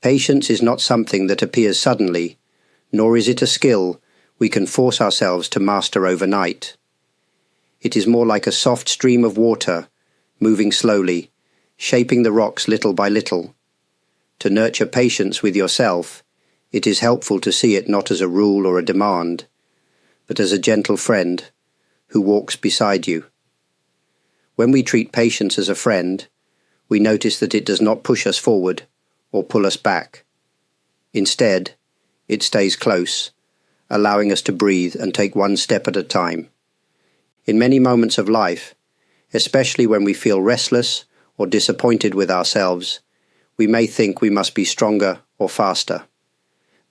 Patience is not something that appears suddenly, nor is it a skill we can force ourselves to master overnight. It is more like a soft stream of water, moving slowly, shaping the rocks little by little. To nurture patience with yourself, it is helpful to see it not as a rule or a demand, but as a gentle friend who walks beside you. When we treat patience as a friend, we notice that it does not push us forward or pull us back. Instead, it stays close, allowing us to breathe and take one step at a time. In many moments of life, especially when we feel restless or disappointed with ourselves, we may think we must be stronger or faster.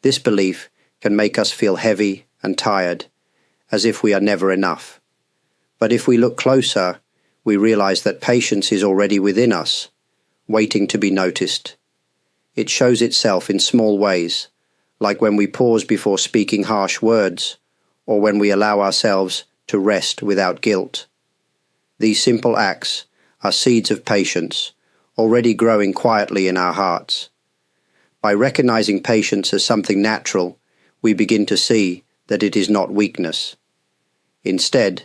This belief can make us feel heavy and tired, as if we are never enough. But if we look closer, we realize that patience is already within us, waiting to be noticed. It shows itself in small ways, like when we pause before speaking harsh words, or when we allow ourselves to rest without guilt. These simple acts are seeds of patience, already growing quietly in our hearts. By recognizing patience as something natural, we begin to see that it is not weakness. Instead,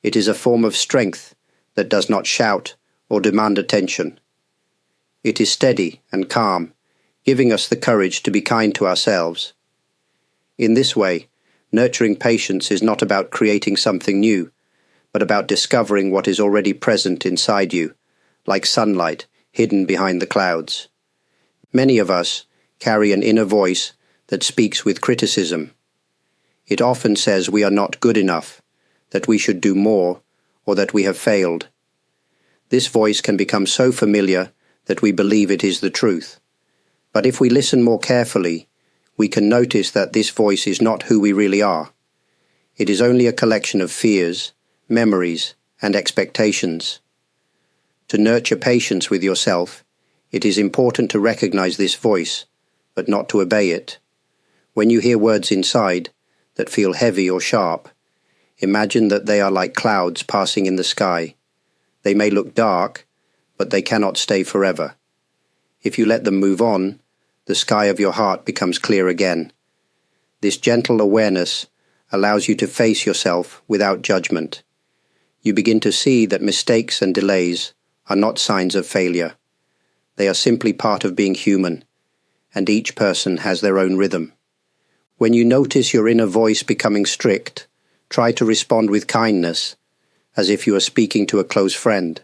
it is a form of strength that does not shout or demand attention. It is steady and calm, giving us the courage to be kind to ourselves. In this way, nurturing patience is not about creating something new, but about discovering what is already present inside you, like sunlight hidden behind the clouds. Many of us carry an inner voice that speaks with criticism. It often says we are not good enough, that we should do more, or that we have failed. This voice can become so familiar that we believe it is the truth. But if we listen more carefully, we can notice that this voice is not who we really are. It is only a collection of fears, memories, and expectations. To nurture patience with yourself, it is important to recognize this voice, but not to obey it. When you hear words inside that feel heavy or sharp, imagine that they are like clouds passing in the sky. They may look dark, but they cannot stay forever. If you let them move on, the sky of your heart becomes clear again. This gentle awareness allows you to face yourself without judgment. You begin to see that mistakes and delays are not signs of failure. They are simply part of being human, and each person has their own rhythm. When you notice your inner voice becoming strict, try to respond with kindness, as if you are speaking to a close friend.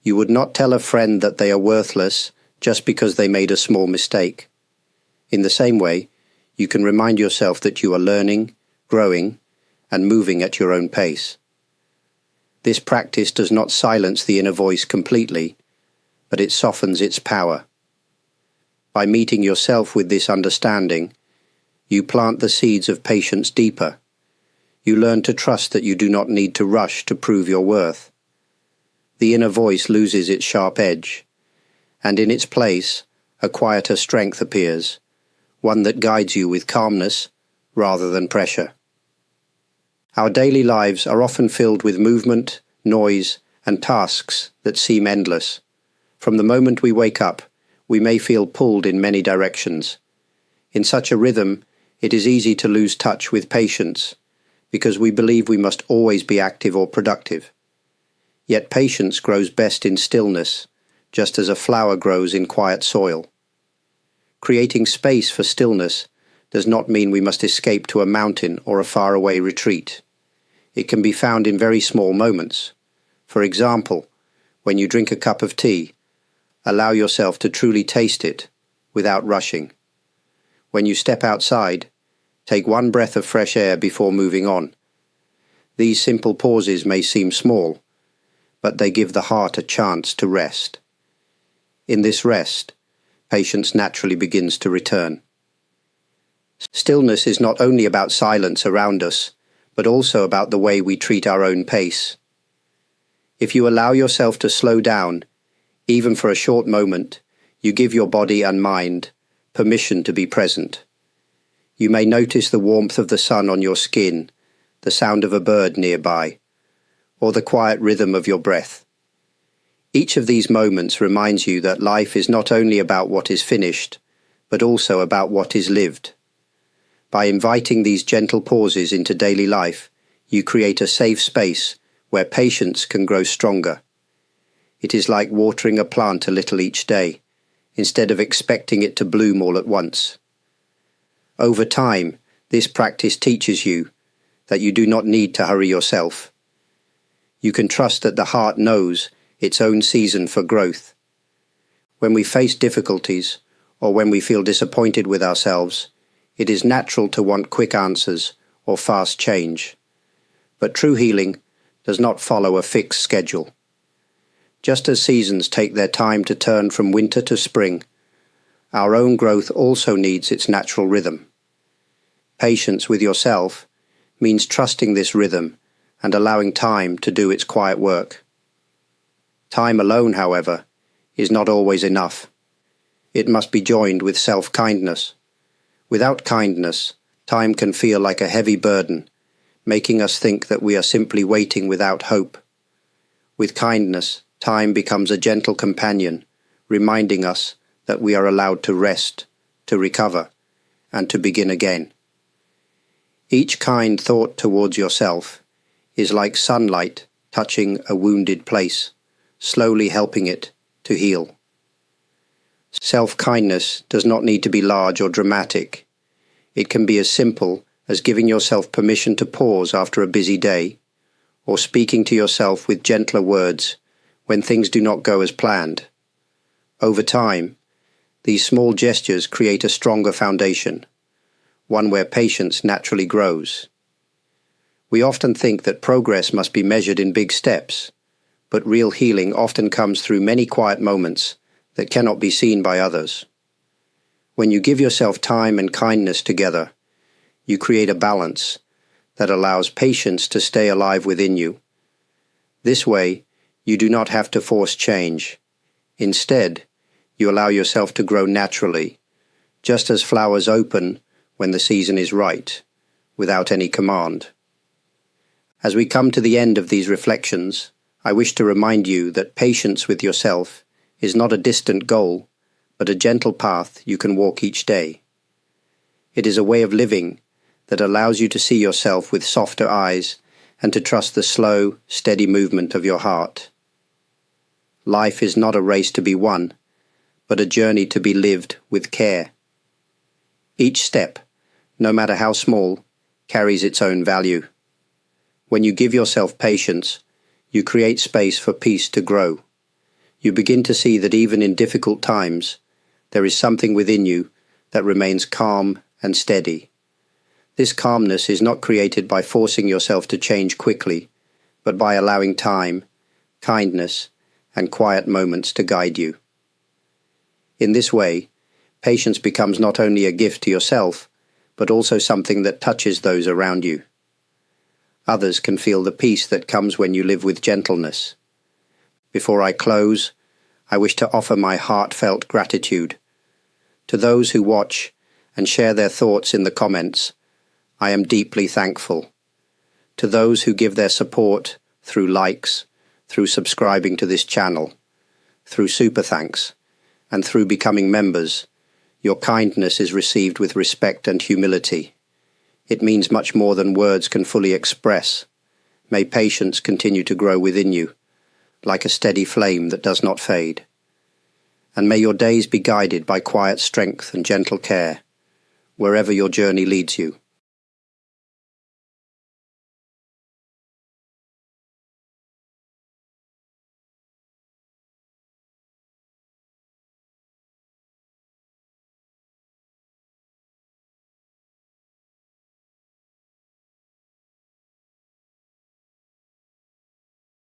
You would not tell a friend that they are worthless just because they made a small mistake. In the same way, you can remind yourself that you are learning, growing, and moving at your own pace. This practice does not silence the inner voice completely, but it softens its power. By meeting yourself with this understanding, you plant the seeds of patience deeper. You learn to trust that you do not need to rush to prove your worth. The inner voice loses its sharp edge, and in its place, a quieter strength appears, one that guides you with calmness rather than pressure. Our daily lives are often filled with movement, noise, and tasks that seem endless. From the moment we wake up, we may feel pulled in many directions. In such a rhythm, it is easy to lose touch with patience, because we believe we must always be active or productive. Yet patience grows best in stillness, just as a flower grows in quiet soil. Creating space for stillness does not mean we must escape to a mountain or a faraway retreat. It can be found in very small moments. For example, when you drink a cup of tea, allow yourself to truly taste it without rushing. When you step outside, take one breath of fresh air before moving on. These simple pauses may seem small, but they give the heart a chance to rest. In this rest, patience naturally begins to return. Stillness is not only about silence around us, but also about the way we treat our own pace. If you allow yourself to slow down, even for a short moment, you give your body and mind permission to be present. You may notice the warmth of the sun on your skin, the sound of a bird nearby, or the quiet rhythm of your breath. Each of these moments reminds you that life is not only about what is finished, but also about what is lived. By inviting these gentle pauses into daily life, you create a safe space where patience can grow stronger. It is like watering a plant a little each day, instead of expecting it to bloom all at once. Over time, this practice teaches you that you do not need to hurry yourself. You can trust that the heart knows its own season for growth. When we face difficulties, or when we feel disappointed with ourselves, it is natural to want quick answers or fast change. But true healing does not follow a fixed schedule. Just as seasons take their time to turn from winter to spring, our own growth also needs its natural rhythm. Patience with yourself means trusting this rhythm and allowing time to do its quiet work. Time alone, however, is not always enough. It must be joined with self-kindness. Without kindness, time can feel like a heavy burden, making us think that we are simply waiting without hope. With kindness, time becomes a gentle companion, reminding us that we are allowed to rest, to recover, and to begin again. Each kind thought towards yourself is like sunlight touching a wounded place, slowly helping it to heal. Self-kindness does not need to be large or dramatic. It can be as simple as giving yourself permission to pause after a busy day, or speaking to yourself with gentler words when things do not go as planned. Over time, these small gestures create a stronger foundation, one where patience naturally grows. We often think that progress must be measured in big steps, but real healing often comes through many quiet moments that cannot be seen by others. When you give yourself time and kindness together, you create a balance that allows patience to stay alive within you. This way, you do not have to force change. Instead, you allow yourself to grow naturally, just as flowers open when the season is right, without any command. As we come to the end of these reflections, I wish to remind you that patience with yourself is not a distant goal, but a gentle path you can walk each day. It is a way of living that allows you to see yourself with softer eyes and to trust the slow, steady movement of your heart. Life is not a race to be won, but a journey to be lived with care. Each step, no matter how small, carries its own value. When you give yourself patience, you create space for peace to grow. You begin to see that even in difficult times, there is something within you that remains calm and steady. This calmness is not created by forcing yourself to change quickly, but by allowing time, kindness, and quiet moments to guide you. In this way, patience becomes not only a gift to yourself, but also something that touches those around you. Others can feel the peace that comes when you live with gentleness. Before I close, I wish to offer my heartfelt gratitude. To those who watch and share their thoughts in the comments, I am deeply thankful. To those who give their support through likes, through subscribing to this channel, through super thanks, and through becoming members, your kindness is received with respect and humility. It means much more than words can fully express. May patience continue to grow within you, like a steady flame that does not fade. And may your days be guided by quiet strength and gentle care, wherever your journey leads you.